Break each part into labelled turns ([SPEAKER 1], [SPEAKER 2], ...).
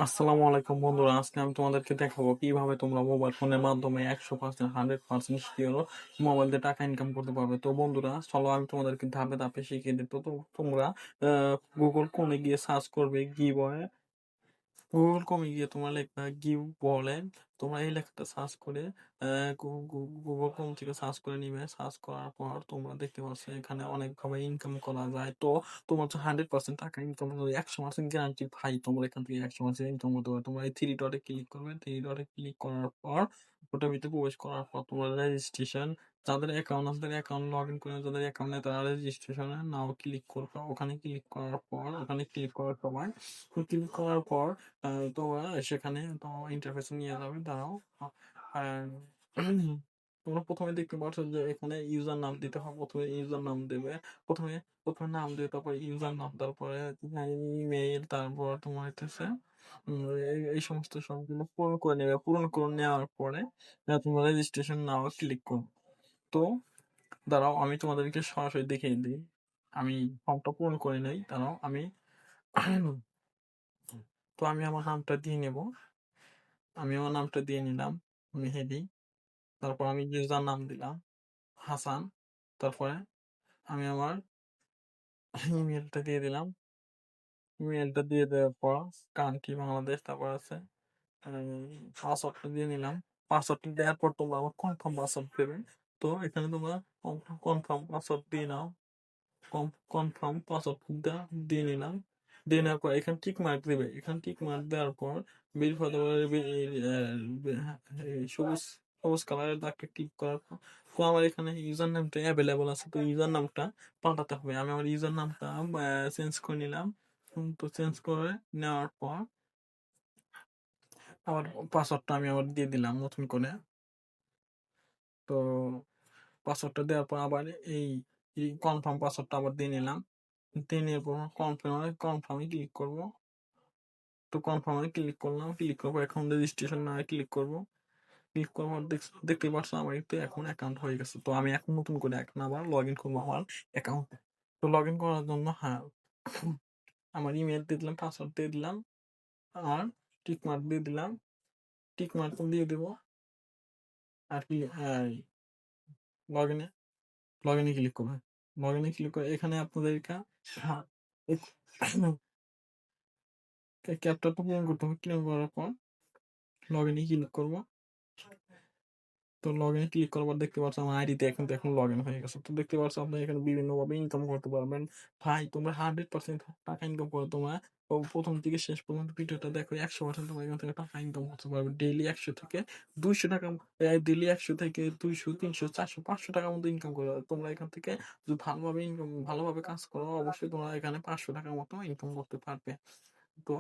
[SPEAKER 1] আসসালামু আলাইকুম বন্ধুরা, আজকে আমি তোমাদেরকে দেখাবো কিভাবে তোমরা মোবাইল ফোনের মাধ্যমে 100% 100% শিওর মোবাইল দিয়ে টাকা ইনকাম করতে পারবে। তো বন্ধুরা চলো আমি তোমাদেরকে ধাপে ধাপে শিখিয়ে দিই। তো তোমরা গুগল ক্রোমে গিয়ে সার্চ করবে গিভওয়ে। গুগল ক্রোমে গিয়ে তোমরা লিখবা গিভ ওয়ালেট। তোমরা এই লেখাটা সার্চ করে গুগল ক্রোম থেকে সার্চ করে নিবে। সার্চ করার পর তোমরা দেখতে পাচ্ছ এখানে অনেকভাবে ইনকাম করা যায়। তো তোমার হচ্ছে 100% টাকা ইনকাম করে 100% গ্যারান্টি ভাই, তোমরা এখান থেকে 100% ইনকাম করতে পারবে। তোমরা এই থ্রি ডটে ক্লিক করবে। থ্রি ডটে ক্লিক করার পর ওটার ভিতরে প্রবেশ করার পর তোমরা রেজিস্ট্রেশন, যাদের অ্যাকাউন্ট আছে তাদের অ্যাকাউন্ট লগ ইন করে, যাদের অ্যাকাউন্ট নেই তারা রেজিস্ট্রেশনে নাও ক্লিক করবে। ওখানে ক্লিক করার পর ওখানে ক্লিক করার সময় ক্লিক করার পর তোমরা সেখানে তোমার ইন্টারফেসে নিয়ে যাবে। দাঁড়াও। আর তোমরা প্রথমে দেখতে পাচ্ছ যে এখানে ইউজার নাম দিতে হবে। প্রথমে ইউজার নাম দেবে। প্রথমে প্রথমে নাম দেবে, তারপর ইউজার নাম, তারপরে ইমেইল, তারপর তোমার হইতেছে এই সমস্ত সবগুলো পূরণ করে নেবে। পূরণ করে নেওয়ার পরে তোমরা রেজিস্ট্রেশন নাও ক্লিক করো। তো দাঁড়াও আমি তোমাদেরকে সরাসরি দেখিয়ে দিই। আমি ফর্মটা পূরণ করে নেই, দাঁড়াও আমি তো আমি আমার নামটা দিয়ে নেব। আমি আমার নামটা দিয়ে নিলাম মেহেদি। তারপর আমি ইউজার নাম দিলাম হাসান। তারপরে আমি আমার ইমেলটা দিয়ে দিলাম। ইমেলটা দিয়ে দেওয়ার পর কান্ট্রি বাংলাদেশ, তারপর আছে পাসওয়ার্ডটা দিয়ে নিলাম। পাসওয়ার্ডটা দেওয়ার পর তোমরা আমার কনফার্ম পাসওয়ার্ড দেবে। তো এখানে তোমরা কনফার্ম পাসওয়ার্ড দিয়ে নাও। কনফার্ম পাসওয়ার্ডটা দিয়ে নিলাম। দিয়ে নেওয়ার পর এখানে টিক মার্ক দেবে। এখানে টিক মার্ক দেওয়ার পর ভেরিফাই সবুজ সবুজ কালারের দাগটা ক্লিক করার পর তো আমার এখানে ইউজার নামটা অ্যাভেলেবল আছে। তো ইউজার নামটা পাল্টাতে হবে। আমি আমার ইউজার নামটা চেঞ্জ করে নিলাম। তো চেঞ্জ করে নেওয়ার পর আবার পাসওয়ার্ডটা আমি আবার দিয়ে দিলাম নতুন করে। তো পাসওয়ার্ডটা দেওয়ার পর আবার এই কনফার্ম পাসওয়ার্ডটা আবার দিয়ে নিলাম। দিয়ে নেওয়ার পর কনফার্মে ক্লিক করবো। তো কনফার্মে ক্লিক করলাম। ক্লিক করবো এখন রেজিস্ট্রেশন না ক্লিক করবো। ক্লিক করার পর দেখতে পাচ্ছ আমার কিন্তু এখন অ্যাকাউন্ট হয়ে গেছে। তো আমি এখন নতুন করে এখন আবার লগ ইন করবো আমার অ্যাকাউন্টে। তো লগ ইন করার জন্য হ্যাঁ, আমার ইমেল দিয়ে দিলাম, পাসওয়ার্ড দিয়ে দিলাম, আর টিক মার্ক দিয়ে দিলাম। টিক মার্ক দিয়ে দেবো আর কি লগ ইনে লগ ইনে ক্লিক করবে। লগ ইনে ক্লিক করে এখানে আপনাদেরকে হ্যাঁ, ক্যাপচারটা পূরণ করতে হবে। ক্লিক করার পর লগ ইনে ক্লিক করবো। তো লগ ইনে ক্লিক করার পর দেখতে পাচ্ছ আমার আইডিতে এখন লগ ইন হয়ে গেছে। তো দেখতে পাচ্ছ আপনি এখানে বিভিন্নভাবে ইনকাম করতে পারবেন। ভাই তোমরা 100% টাকা ইনকাম করো। তোমরা প্রথম থেকে শেষ পর্যন্ত ভিডিওটা দেখো। 100% তোমরা এখান থেকে টাকা ইনকাম করতে পারবে। ডেইলি 100 থেকে 200 টাকা, ডেইলি 100 থেকে 200, 300, 400, 500 টাকার মতো ইনকাম করো। তোমরা এখান থেকে যদি ভালোভাবে কাজ করো অবশ্যই তোমরা এখানে 500 টাকার মতো ইনকাম করতে পারবে। তো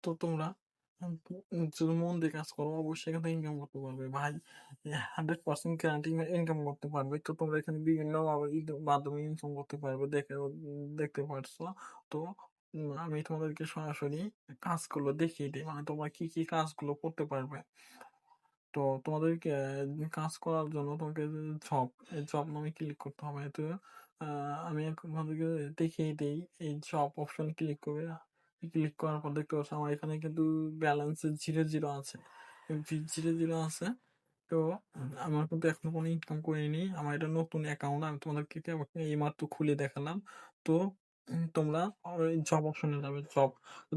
[SPEAKER 1] তো তোমরা যদি মন দিয়ে কাজ করো অবশ্যই এখান থেকে ইনকাম করতে পারবে ভাই। 100% গ্যারান্টি ইনকাম করতে পারবে। তো তোমরা এখানে বিভিন্ন মাধ্যমে ইনকাম করতে পারবে। দেখতে পারছো। তো আমি তোমাদেরকে সরাসরি কাজগুলো দেখিয়ে দিই, মানে তোমরা কি কি কাজগুলো করতে পারবে। তো তোমাদেরকে কাজ করার জন্য তোমাকে জব, এই জব নামে ক্লিক করতে হবে। তো আমি এখন তোমাদেরকে দেখিয়ে দিই। এই জব অপশন ক্লিক করবে। ক্লিক করার পর দেখতে পাচ্ছ আমার এখানে কিন্তু ব্যালেন্স 0 আছে, 0 আছে। তো আমার কিন্তু এখনো কোনো ইনকাম করিনি। আমার এটা নতুন অ্যাকাউন্ট, আমি তোমাদেরকে এই মাত্র খুলে দেখালাম। তো তোমরা জব অপশনে যাবে।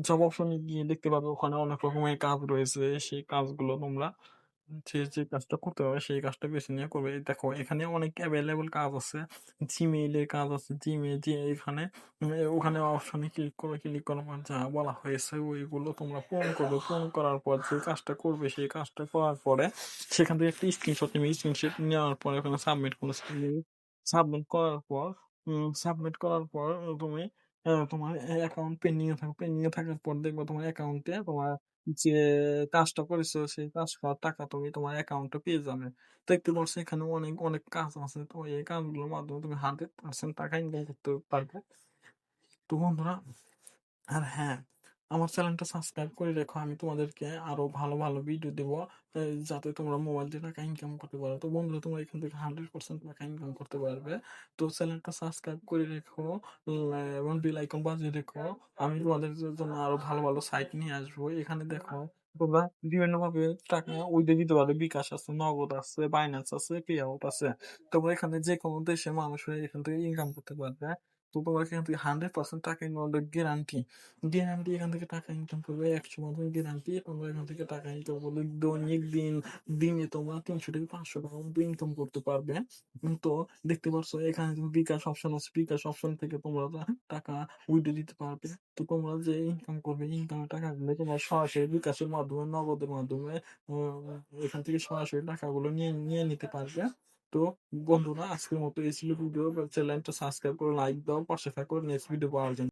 [SPEAKER 1] জব অপশনে গিয়ে দেখতে পাবে ওখানে অনেক রকমের কাজ রয়েছে। সেই কাজগুলো তোমরা যে কাজটা করতে হবে সেই কাজটা বেছে নিয়ে করবে। এই দেখো এখানে অনেক অ্যাভেলেবল কাজ আছে। জিমেইলের কাজ আছে। জিমেইল যে এখানে ওখানে অপশনে ক্লিক করে ক্লিক করার পর যা বলা হয়েছে ওইগুলো তোমরা পূরণ করবে। পূরণ করার পর যে কাজটা করবে সেই কাজটা করার পরে সেখান থেকে একটা স্ক্রিনশট নেবে। স্ক্রিনশট নেওয়ার পরে ওখানে সাবমিট করবে। সাবমিট করার পর সাবমিট করার পর তুমি তোমার অ্যাকাউন্ট পেন্ডিং এ থাকার পর দেখবে তোমার অ্যাকাউন্টে তোমার যে কাজটা করেছো সেই কাজ করার টাকা তুমি তোমার অ্যাকাউন্টে পেয়ে যাবে। দেখতে পাচ্ছ এখানে অনেক অনেক কাজ আছে। তো এই কাজগুলোর মাধ্যমে তুমি 100% টাকা ইনকাম করতে পারবে। তো বন্ধুরা, আর হ্যাঁ, আমার চ্যানেলটা সাবস্ক্রাইব করে রেখো। আমি তোমাদেরকে আরো ভালো, ভালো ভিডিও দেব। এ যাতে তোমরা মোবাইল দিয়ে টাকা ইনকাম করতে পারো। তো বন্ধুরা তোমরা এখান থেকে 100% টাকা ইনকাম করতে পারবে। তো চ্যানেলটা সাবস্ক্রাইব করে রেখো, এবং বেল আইকন বাজিয়ে রেখো। আমি তোমাদের জন্য আরো ভালো, ভালো সাইট নিয়ে আসবো। এখানে দেখো তোমরা বিভিন্নভাবে টাকা উইথড্র দিতে পারবে। বিকাশ আছে, নগদ আছে, বাইন্যান্স আছে, পেআউট আছে। তোমরা এখানে যেকোনো দেশের মানুষ হয়ে এখান থেকে ইনকাম করতে পারবে। তো তোমরা এখান থেকে 100% টাকা ইনকামের গ্যারান্টি। গ্যারান্টি এখান থেকে টাকা ইনকাম করবে 100% গ্যারান্টি। তোমরা এখান থেকে টাকা ইনকাম করলে দৈনিক দিনে তোমরা 300 থেকে 500 টাকা মতো ইনকাম করতে পারবে। তো দেখতে পাচ্ছ এখানে তুমি বিকাশ অপশন আছে, বিকাশ অপশন থেকে তোমরা টাকা উইথড্র দিতে পারবে। তো তোমরা যে ইনকাম করবে, ইনকামের টাকাগুলো তোমরা সরাসরি বিকাশের মাধ্যমে, নগদের মাধ্যমে এখান থেকে সরাসরি টাকাগুলো নিয়ে নিয়ে নিতে পারবে। তো বন্ধুরা আজকের মতো এই ছিল ভিডিও। চ্যানেলটা সাবস্ক্রাইব করে লাইক দাও, পাশে থাকো নেক্সট ভিডিও পাওয়ার জন্য।